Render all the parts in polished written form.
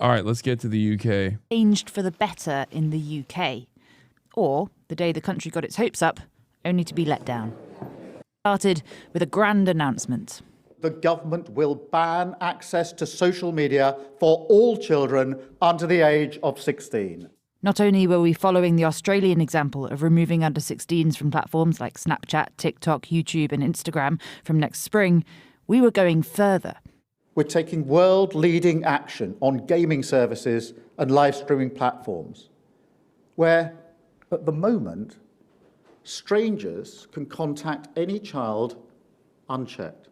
All right, let's get to the UK. Changed for the better in the UK. Or the day the country got its hopes up, only to be let down. Started with a grand announcement. The government will ban access to social media for all children under the age of 16. Not only were we following the Australian example of removing under 16s from platforms like Snapchat, TikTok, YouTube and Instagram from next spring, we were going further. We're taking world-leading action on gaming services and live streaming platforms, where, at the moment, strangers can contact any child unchecked.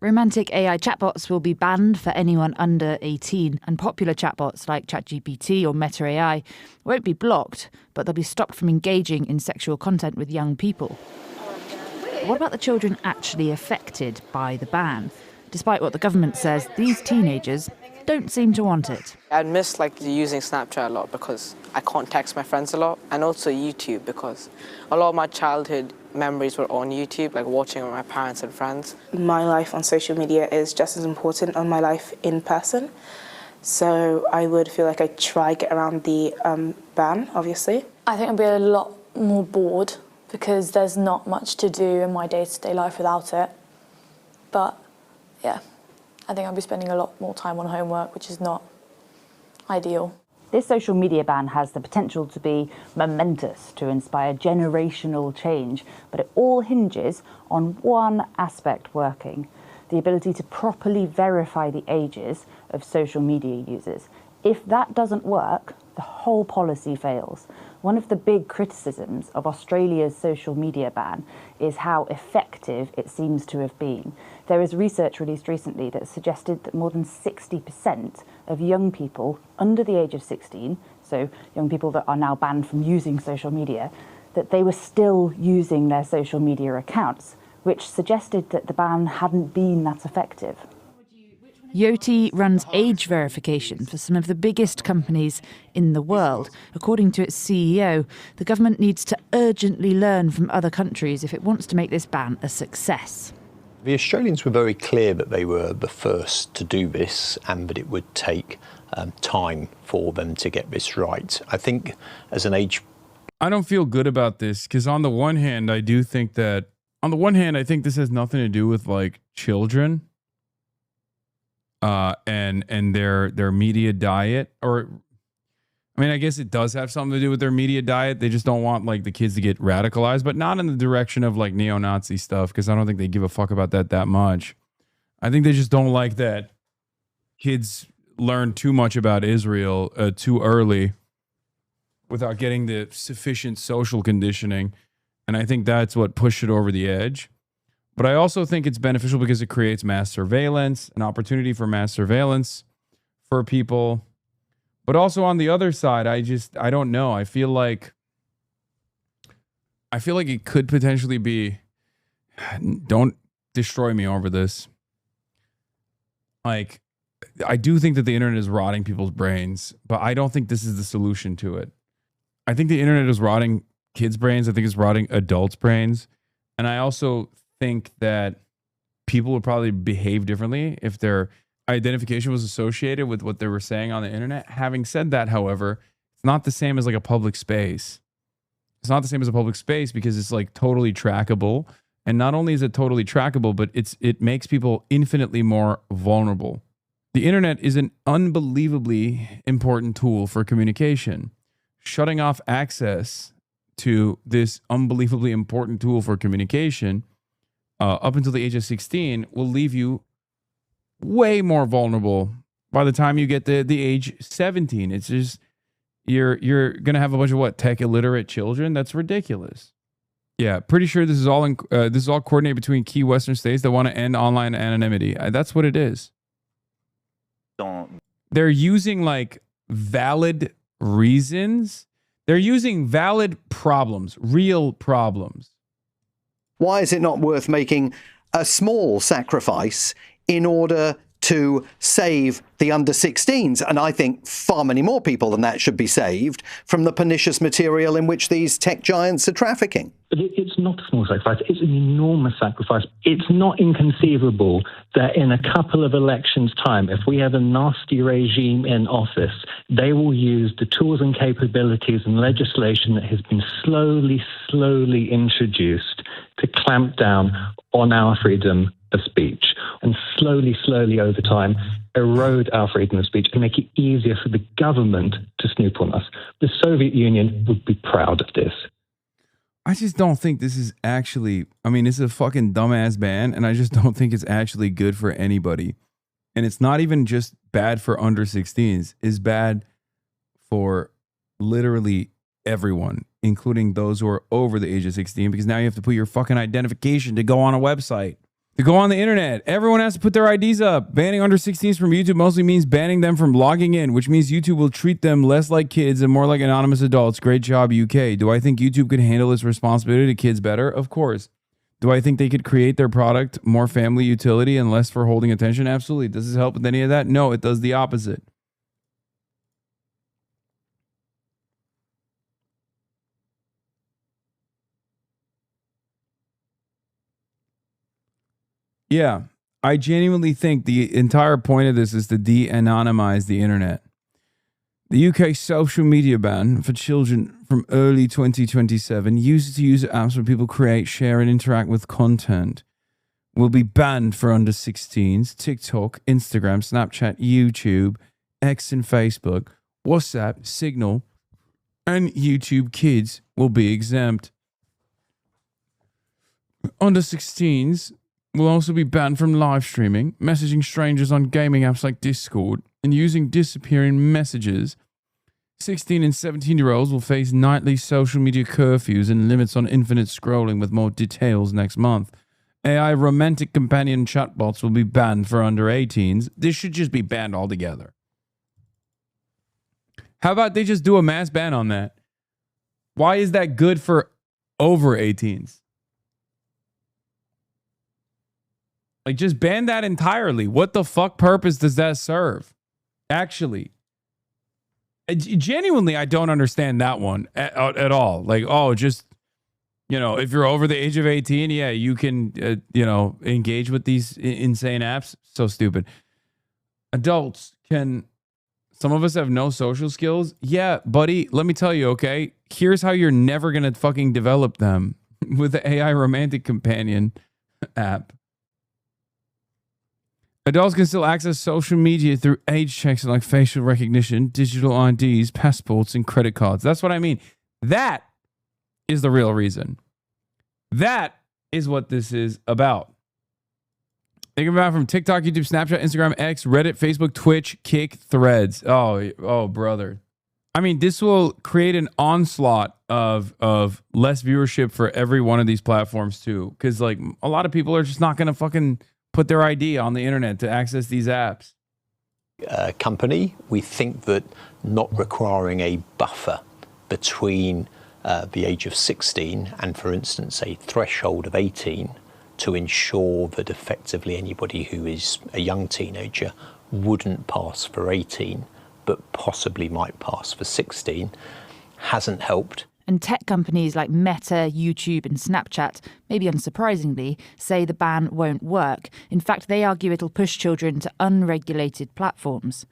Romantic AI chatbots will be banned for anyone under 18, and popular chatbots like ChatGPT or Meta AI won't be blocked, but they'll be stopped from engaging in sexual content with young people. What about the children actually affected by the ban? Despite what the government says, these teenagers don't seem to want it. I'd miss using Snapchat a lot because I can't text my friends a lot, and also YouTube because a lot of my childhood memories were on YouTube, like watching with my parents and friends. My life on social media is just as important as my life in person, so I would feel like I'd try get around the ban, obviously. I think I'd be a lot more bored because there's not much to do in my day-to-day life without it. But yeah, I think I'll be spending a lot more time on homework, which is not ideal. This social media ban has the potential to be momentous, to inspire generational change, but it all hinges on one aspect working: the ability to properly verify the ages of social media users. If that doesn't work, the whole policy fails. One of the big criticisms of Australia's social media ban is how effective it seems to have been. There is research released recently that suggested that more than 60% of young people under the age of 16, so young people that are now banned from using social media, that they were still using their social media accounts, which suggested that the ban hadn't been that effective. Yoti runs age verification for some of the biggest companies in the world. According to its CEO, the government needs to urgently learn from other countries if it wants to make this ban a success. The Australians were very clear that they were the first to do this and that it would take time for them to get this right. I think as an age... I don't feel good about this because on the one hand, I think this has nothing to do with children. And their media diet, or I mean, I guess it does have something to do with their media diet. They just don't want the kids to get radicalized, but not in the direction of neo-Nazi stuff, because I don't think they give a fuck about that much. I think they just don't like that kids learn too much about Israel too early without getting the sufficient social conditioning, and I think that's what pushed it over the edge. But I also think it's beneficial because it creates mass surveillance, an opportunity for mass surveillance for people. But also on the other side, I don't know. I feel like it could potentially be, don't destroy me over this. I do think that the internet is rotting people's brains, but I don't think this is the solution to it. I think the internet is rotting kids' brains. I think it's rotting adults' brains. And I also think that people would probably behave differently if their identification was associated with what they were saying on the internet. Having said that, however, it's not the same as a public space. It's not the same as a public space because it's totally trackable. And not only is it totally trackable, but it makes people infinitely more vulnerable. The internet is an unbelievably important tool for communication. Shutting off access to this unbelievably important tool for communication up until the age of 16 will leave you way more vulnerable by the time you get to the age 17. It's just, you're going to have a bunch of tech illiterate children. That's ridiculous. Yeah, pretty sure this is all coordinated between key Western states that want to end online anonymity. That's what it is. They're using valid reasons. They're using valid problems, real problems. Why is it not worth making a small sacrifice in order to save the under 16s. And I think far many more people than that should be saved from the pernicious material in which these tech giants are trafficking. But it's not a small sacrifice. It's an enormous sacrifice. It's not inconceivable that in a couple of elections' time, if we have a nasty regime in office, they will use the tools and capabilities and legislation that has been slowly introduced to clamp down on our freedom of speech and slowly over time erode our freedom of speech and make it easier for the government to snoop on us. The Soviet Union would be proud of this. I just don't think this is actually, I mean, it's a fucking dumbass ban, and I just don't think it's actually good for anybody. And it's not even just bad for under 16s. It's bad for literally everyone, including those who are over the age of 16, because now you have to put your fucking identification to go on a website. To go on the internet, everyone has to put their IDs up. Banning under 16s from YouTube mostly means banning them from logging in, which means YouTube will treat them less like kids and more like anonymous adults. Great job, UK. Do I think YouTube could handle its responsibility to kids better? Of course. Do I think they could create their product more family utility and less for holding attention? Absolutely. Does this help with any of that? No, it does the opposite. Yeah, I genuinely think the entire point of this is to de-anonymize the internet. The UK social media ban for children from early 2027, user-to-user apps where people create, share, and interact with content, will be banned for under 16s. TikTok, Instagram, Snapchat, YouTube, X and Facebook, WhatsApp, Signal, and YouTube Kids will be exempt. Under 16s will also be banned from live streaming, messaging strangers on gaming apps like Discord, and using disappearing messages. 16 and 17-year-olds will face nightly social media curfews and limits on infinite scrolling, with more details next month. AI romantic companion chatbots will be banned for under 18s. This should just be banned altogether. How about they just do a mass ban on that? Why is that good for over 18s? Like, just ban that entirely. What the fuck purpose does that serve? Actually, genuinely, I don't understand that one at all. Like, oh, just, you know, if you're over the age of 18, yeah, you can, you know, engage with these insane apps. So stupid. Adults can, some of us have no social skills. Yeah, buddy, let me tell you, okay? Here's how you're never going to fucking develop them with the AI romantic companion app. Adults can still access social media through age checks like facial recognition, digital IDs, passports, and credit cards. That's what I mean. That is the real reason. That is what this is about. Think about it from TikTok, YouTube, Snapchat, Instagram, X, Reddit, Facebook, Twitch, Kick, Threads. Oh, brother. I mean, this will create an onslaught of less viewership for every one of these platforms too. Because like a lot of people are just not going to fucking put their ID on the internet to access these apps. Company, we think that not requiring a buffer between the age of 16 and, for instance, a threshold of 18 to ensure that effectively anybody who is a young teenager wouldn't pass for 18 but possibly might pass for 16 hasn't helped. And tech companies like Meta, YouTube and Snapchat, maybe unsurprisingly, say the ban won't work. In fact, they argue it'll push children to unregulated platforms.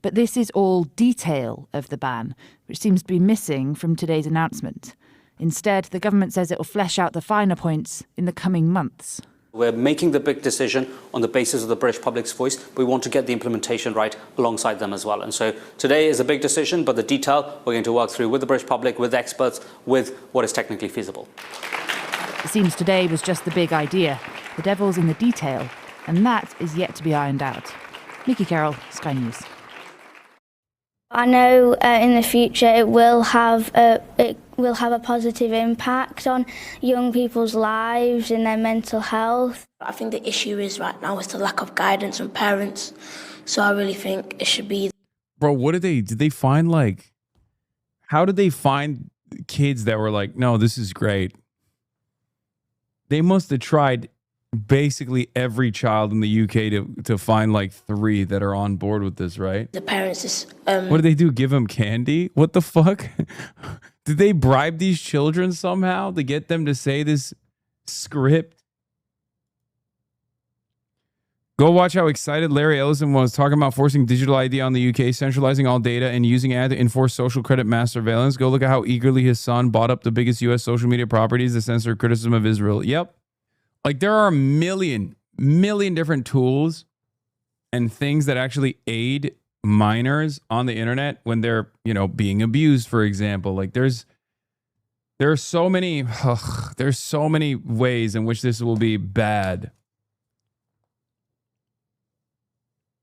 But this is all detail of the ban, which seems to be missing from today's announcement. Instead, the government says it will flesh out the finer points in the coming months. We're making the big decision on the basis of the British public's voice. We want to get the implementation right alongside them as well. And so today is a big decision, but the detail we're going to work through with the British public, with experts, with what is technically feasible. It seems today was just the big idea. The devil's in the detail, and that is yet to be ironed out. Nikki Carroll, Sky News. I know in the future it will have a positive impact on young people's lives and their mental health. I think the issue is right now is the lack of guidance from parents. So I really think it should be. Bro, what did they find, like, how did they find kids that were like, no, this is great? They must have tried basically every child in the UK to find like 3 that are on board with this, right? The parents is What do they do? Give them candy? What the fuck? Did they bribe these children somehow to get them to say this script? Go watch how excited Larry Ellison was talking about forcing digital ID on the UK, centralizing all data, and using AI to enforce social credit mass surveillance. Go look at how eagerly his son bought up the biggest US social media properties to censor criticism of Israel. Yep. Like there are a million different tools and things that actually aid minors on the internet when they're, being abused, for example. Like there are so many ways in which this will be bad.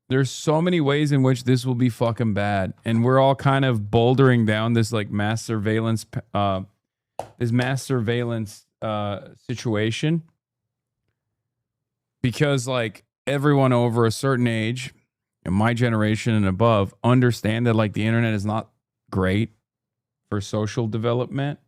There's so many ways in which this will be fucking bad. And we're all kind of bouldering down this like mass surveillance situation. Because like everyone over a certain age, in my generation and above, understand that like the internet is not great for social development.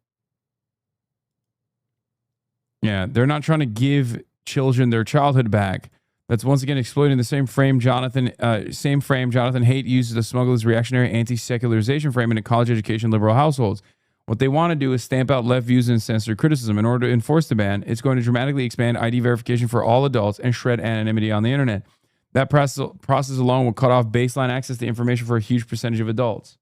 Yeah, they're not trying to give children their childhood back. That's once again exploiting the same frame Jonathan Haidt uses to smuggle his reactionary anti-secularization frame into college education liberal households. What they want to do is stamp out left views and censor criticism. In order to enforce the ban, it's going to dramatically expand ID verification for all adults and shred anonymity on the internet. That process alone will cut off baseline access to information for a huge percentage of adults.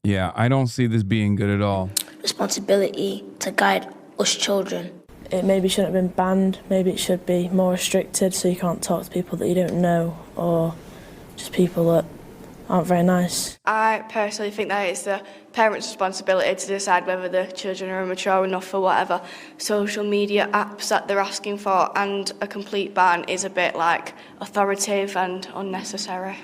Yeah, I don't see this being good at all. responsibility to guide us children. It maybe shouldn't have been banned. Maybe it should be more restricted so you can't talk to people that you don't know or just people that aren't very nice. I personally think that it's the parents' responsibility to decide whether the children are immature enough for whatever social media apps that they're asking for, and a complete ban is a bit like authoritative and unnecessary.